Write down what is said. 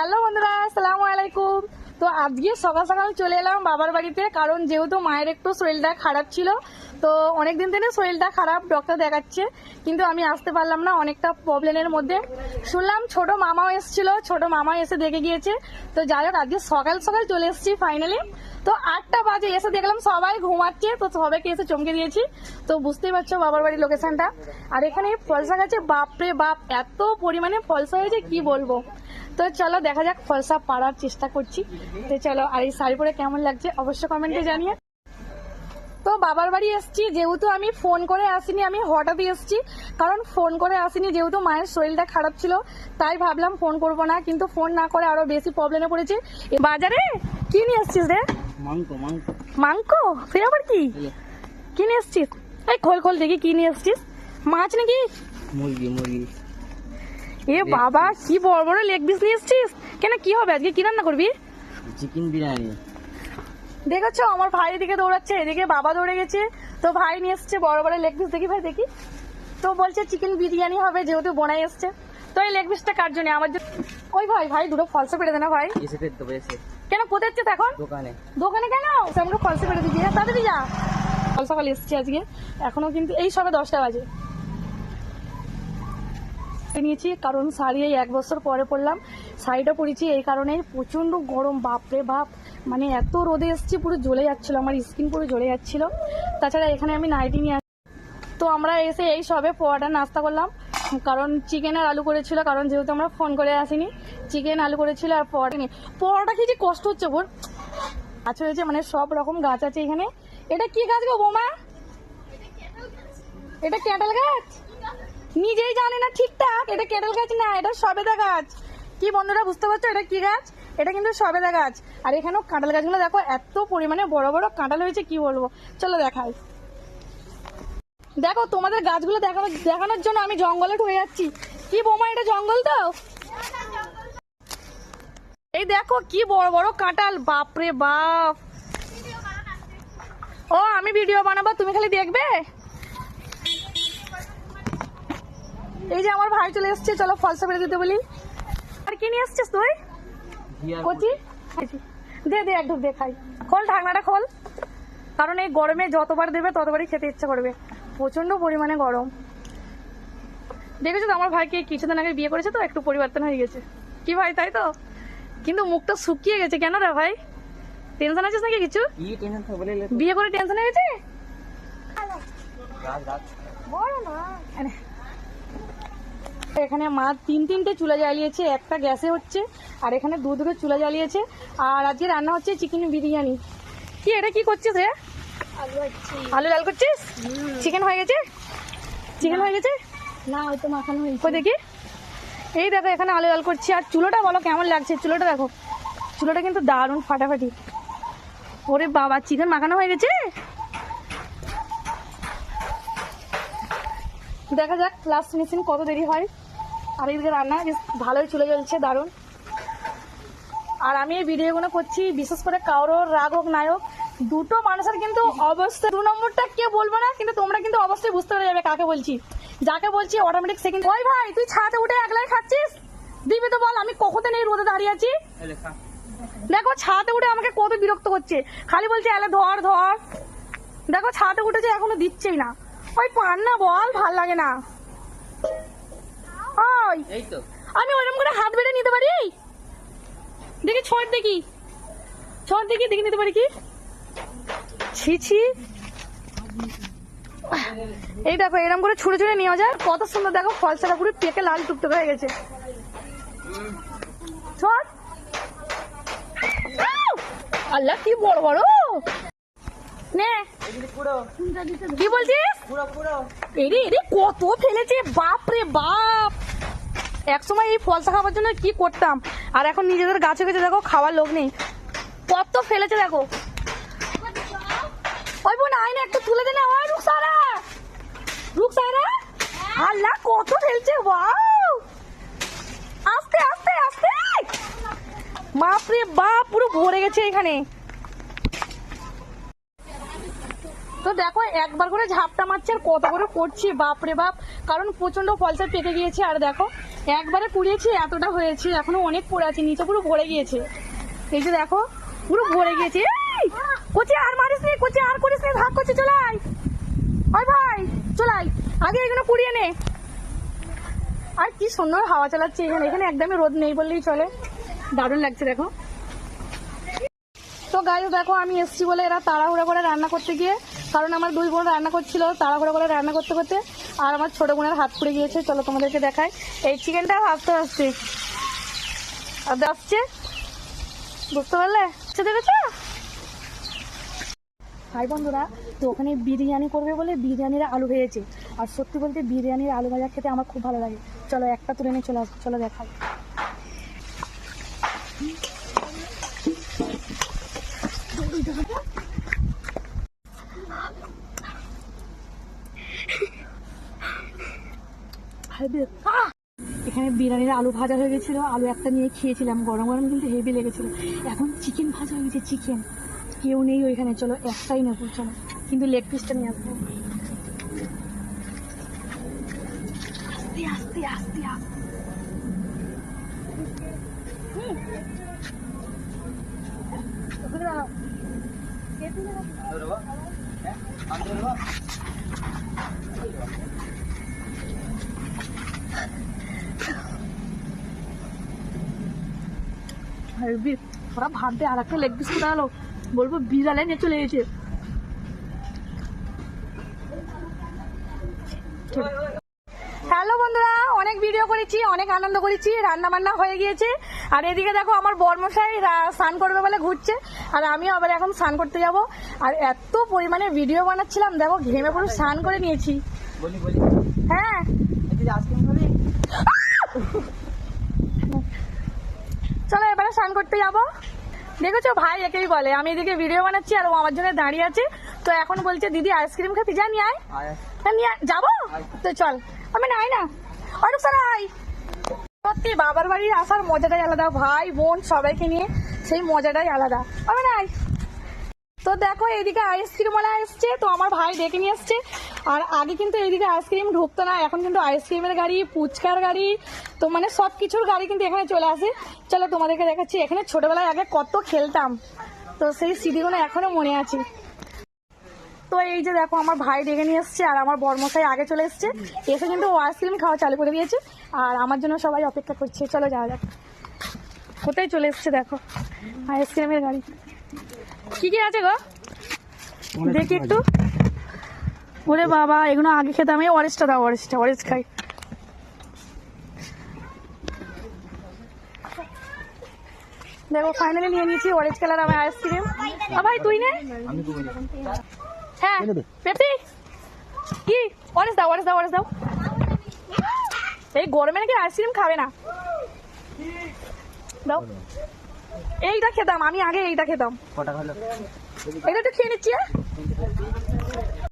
Hello বন্ধুরা, আসসালামু আলাইকুম। তো আজকে সকাল সকাল চলে এলাম বাবার বাড়িতে, কারণ যেহেতু মায়ের একটু শরীরটা খারাপ ছিল। তো অনেকদিন থেকে শরীরটা খারাপ, ডক্টর দেখাচ্ছে, কিন্তু আমি আসতে পারলাম না, অনেকটা প্রবলেমের মধ্যে। শুনলাম ছোট মামাও এসেছিল, ছোট মামা এসে দেখে গিয়েছে। তো যাই হোক, আজকে সকাল সকাল চলে এসেছি ফাইনালি। তো 8টা বাজে এসে দেখলাম সবাই ঘুমাচ্ছে, তো সবাইকে এসে চমকে দিয়েছি। তো বুঝতেই পারছো বাবার বাড়ির লোকেশনটা। আর এখানে ফলসা গাছে বাপরে বাপ এত পরিমাণে ফলসা হয়েছে কি বলবো। তো চলো দেখা যাক, ফলসা পাড়ার চেষ্টা করছি। তো চলো, আর এই শাড়ি পরে কেমন লাগছে অবশ্য কমেন্টে জানিয়ে। তো বাবার বাড়ি এসছি, যেহেতু আমি ফোন করে আসিনি, আমি হঠাৎই এসছি। কারণ ফোন করে আসিনি, যেহেতু মায়ের শরীরটা খারাপ ছিল, তাই ভাবলাম ফোন করবো না, কিন্তু ফোন না করে আরো বেশি প্রবলেমে পড়েছি। বাজারে কি নিয়ে এসছিস রে? মাংকো? সে আবার কি কি নিয়ে এসছিস? এই খোল খোল দেখি কি নিয়ে এসছিস। মাছ নাকি? মুরগি। এ বাবা, কি বড় বড় লেগ পিস নিয়ে এসছিস। কেন, কি হবে আজকে, কি রান্না করবি? চিকেন বিরিয়ানি। দেখেছো আমার ভাই এদিকে দৌড়াচ্ছে, এদিকে বাবা দৌড়ে গেছে। তো ভাই নিয়ে এসছে বড় বড় লেগ পিস, দেখি ভাই দেখি। তো বলছে চিকেন বিরিয়ানি হবে, যেহেতু বোনাই এসছে। তো এই লেগ পিসটা কার জন্য? আমার জন্য। ওই ভাই ভাই দুটো ফলসা পেড়ে দে না ভাই। কেন কোথায় যাচ্ছে এখন? দোকানে কেন? আমাকে ফলসা পেড়ে দিবি, তাড়াতাড়ি যা। ফল সকাল এসছি আজকে, এখনো কিন্তু এই সবে 10টা বাজে নিয়েছি, কারণ শাড়ি এই 1 বছর পরে পরলাম। শাড়িটা পরেছি এই কারণে, প্রচন্ড গরম বাপরে বাপ, মানে এত রোদে এসছি পুরো জ্বলে যাচ্ছিল, আমার স্কিন পুরো জ্বলে যাচ্ছিল। তাছাড়া এখানে আমি নাইটি নিয়ে তো আমরা এসে এই সবে পোয়াটা নাস্তা করলাম, কারণ চিকেন আর আলু করেছিল, কারণ যেহেতু আমরা ফোন করে আসিনি। চিকেন আলু করেছিল আর পোয়াটা খেয়েছি, কষ্ট হচ্ছে বোন। গাছ হয়েছে, মানে সব রকম গাছ আছে এখানে। এটা কি গাছ গো বৌমা? এটা ক্যাটেল গাছ? নিজেই জানে না ঠিকঠাক, এটা ক্যাটেল গাছ না, এটা সবেদা গাছ। কি বন্ধুরা বুঝতে পারছো এটা কি গাছ? এটা কিন্তু সবেদা গাছ। আর এখানেও কাঁঠাল গাছগুলো দেখো, এত পরিমাণে বড় বড় কাঁঠাল হয়েছে কি বলবো। চলো দেখাই। দেখো, তোমাদের গাছগুলো দেখানোর জন্য আমি জঙ্গলে ঢুকে যাচ্ছি। কি বোমা, এটা জঙ্গল তো? এই দেখো কি বড় বড় কাঁঠাল, বাপরে বাপ। ও, আমি ভিডিও বানাবো, তুমি খালি দেখবে। এই যে আমার ভাই চলে এসছে, চলো ফলসা পেড়ে দিতে বলি। আর কি নিয়ে এসছিস তুই? কচি দে দে, একটু দেখাই। খোল, ঢাকনাটা খোল, কারণ এই গরমে যতবার দেবে ততবারই খেতে ইচ্ছা করবে, প্রচন্ড পরিমাণে গরম। দেখেছো তো আমার ভাইকে কিছুদিন আগে বিয়ে করেছে, তো একটু পরিবর্তন হয়ে গেছে। কি ভাই, তাই তো? কিন্তু মুখটা শুকিয়ে গেছে, কেন রে ভাই? টেনশন আছিস নাকি কিছু? বিয়ে করে টেনশন হয়ে গেছে? এখানে মা 3টে চুলা জ্বালিয়েছে, একটা গ্যাসে হচ্ছে, আর এখানে দুটো চুলা জ্বালিয়েছে। আর আজকে রান্না হচ্ছে চিকেন বিরিয়ানি। কি এটা কি করছিস রে? আলু লাল করছিস? চিকেন হয়ে গেছে? চিকেন হয়ে গেছে না, হয়তো মাখানো হয়েছে। দেখি, এই দেখো এখানে আলু লাল করছি। আর চুলোটা বলো কেমন লাগছে? চুলোটা দেখো, চুলোটা কিন্তু দারুণ ফাটাফাটি। ওরে বাবা, চিকেন মাখানো হয়ে গেছে। দেখা যাক লাস্ট মেশিন কত দেরি হয়। আর এইদিকে রান্না বেশ ভালোই চলে চলছে, দারুণ। আর আমি এই ভিডিওগুলো করছি বিশেষ করে কারোর রাগ হোক নাই হোক, দুটো মানুষের কিন্তু অবশ্যই 2 নম্বরটা কে বলবো না, কিন্তু তোমরা কিন্তু অবশ্যই বুঝতে পেরে যাবে কাকে বলছি। যাকে বলছি অটোমেটিক সেকেন্ড। ওই ভাই, তুই ছাদে উঠে একলাই খাচ্ছিস? দিবি তো বল, আমি কখন এই রোদে দাঁড়িয়ে আছি। দেখো ছাদে উঠে আমাকে কত বিরক্ত করছে, খালি বলছে এলে ধর ধর। দেখো ছাদে উঠেছে, এখনো দিচ্ছেই না। ওই পান না বল, ভাল লাগে না। ওই আমি ওরকম করে হাত বেড়ে নিতে পারি? দেখি ছোট, দেখি ছোট, দেখি দেখি নিতে পারি কি? ছি ছি। এই দেখো এরকম করে ছুড়ে ছুড়ে নেওয়া যায়, কত সুন্দর। দেখো ফলসাটা পুরো পেকে লাল টুকটুক হয়ে গেছে। ছোট, আল্লাহ কি বড় বড়। নে, কি বলছিস? কত ফেলেছে বাপরে বাপ। একসময় এই ফলসা খাবার জন্য কি করতাম, আর এখন নিজেদের গাছে গাছে দেখো খাওয়ার লোক নেই, কত ফেলেছে দেখো। ওই বোন আয় না, একটু তুলে দে না। ওই রুকসারা, রুকসারা, আল্লাহ কত ফেলছে, ওয়াও। আস্তে আস্তে আস্তে, বাপরে বাপ, পুরো ভরে গেছে এখানে। তো দেখো একবার করে ঝাপটা মারছে, আর কত করে করছি বাপরে বাপ, কারণ প্রচন্ড ফলসা পেকে গিয়েছে। আর দেখো একবারে কুড়িয়েছি, এতটা হয়েছে, এখনো অনেক পড়ে আছে, নিচে পুরো ভরে গিয়েছে। এই যে দেখো পুরো ভরে গিয়েছে। এই, কোচি আর মারিস নি, কোচি আর করিস নি, ভাগ করছে, চলাই ওই ভাই চলাই, আগে এগুলো কুড়িয়ে নে। আর কি সুন্দর হাওয়া চালাচ্ছে এখানে, এখানে একদমই রোদ নেই বললেই চলে, দারুণ লাগছে দেখো। তো গাইস দেখো আমি এসছি বলে এরা তাড়াহুড়া করে রান্না করতে গিয়ে, কারণ আমার দুই বোন রান্না করছিল তাড়াহুড়া করে রান্না করতে করতে, আর আমার ছোট বোনের হাত পুড়ে গিয়েছে। চলো তোমাদেরকে দেখাই, এই চিকেনটা ভাজতে আসছে আর আসছে, বুঝতে পারলে দেখেছো ভাই বন্ধুরা। তো ওখানে বিরিয়ানি করবে বলে বিরিয়ানির আলু ভেজেছে, আর সত্যি বলতে বিরিয়ানির আলু ভাজা খেতে আমার খুব ভালো লাগে। চলো একটা তুলে নিয়ে চলে আসো, চলো দেখাই। এখানে বিরিয়ানির আলু ভাজা হয়ে গেছিল, আলু একটা নিয়ে খেয়েছিলাম, গরম গরম কিন্তু হেভি লেগেছিল। এখন চিকেন ভাজা হয়ে গেছে, চিকেন কেউ নেই ওইখানে, চলো একটাই নেবো, চলো কিন্তু লেগ পিসটা নিয়ে আসবো। আস্তে আস্তে আস্তে আস্তে। ওরা ভাববে আর একটা লেগ পিস কোথায় হলো, বলবো বিড়ালে নিয়ে চলে গেছে। হ্যালো বন্ধুরা, অনেক ভিডিও করেছি, অনেক আনন্দ করেছি, রান্না বান্না হয়ে গিয়েছে। আর এদিকে দেখো আমার বরমশাই স্নান করবে বলে ঘুরছে, আর আমিও আবার এখন স্নান করতে যাব। আর এত পরিমাণে ভিডিও বানাচ্ছিলাম, দেখো ঘেমে পুরো স্নান করে নিয়েছি। হ্যাঁ চলো এবারে স্নান করতে যাবো। দেখেছো ভাই একেই বলে, আমি এদিকে ভিডিও বানাচ্ছি আর ও আমার জন্য দাঁড়িয়ে আছে। তো এখন বলছে দিদি আইসক্রিম খেতে যা, নিয়ে আয়, নিয়ে যাবো। তো চল, আমি নাই না অনেক সারাই। সত্যি বাবার বাড়ি আসার মজাটাই আলাদা, ভাই বোন সবাইকে নিয়ে সেই মজাটাই আলাদা, আমি নাই। তো দেখো এইদিকে আইসক্রিম ওলা এসছে, তো আমার ভাই ডেকে নিয়ে এসছে। আর আগে কিন্তু এইদিকে আইসক্রিম ঢুকতো না, এখন কিন্তু আইসক্রিমের গাড়ি, ফুচকার গাড়ি, তো মানে সব কিছুর গাড়ি কিন্তু এখানে চলে আসে। চলো তোমাদেরকে দেখাচ্ছি, এখানে ছোটবেলায় আগে কত খেলতাম, তো সেই স্মৃতিগুলো এখনো মনে আছে। তো এই যে দেখো আমার ভাই ডেকে নিয়ে এসছে, আর আমার বরমশাই আগে চলে এসছে, এসে কিন্তু ও আইসক্রিম খাওয়া চালু করে দিয়েছে, আর আমার জন্য সবাই অপেক্ষা করছে। চলো যাওয়া যাক, কোথায় চলে এসছে দেখো আইসক্রিমের গাড়ি। কি কি আছে গো দেখি একটু। ওরে বাবা, এগুলো আগে খেতাম। এই অরেঞ্জটা দাও, অরেঞ্জ খাই। দেখো ফাইনালি নিয়ে নিয়েছি অরেঞ্জ কালার আমার আইসক্রিম। ভাই তুই নে। হ্যাঁ পেপসি কি, অরেঞ্জ দাও, অরেঞ্জ দাও। এই গরমে নাকি আইসক্রিম খাবে না, দাও। এইটা খেতাম আমি আগে, এইটা খেতাম, এটা একটু খেয়ে নিচ্ছি।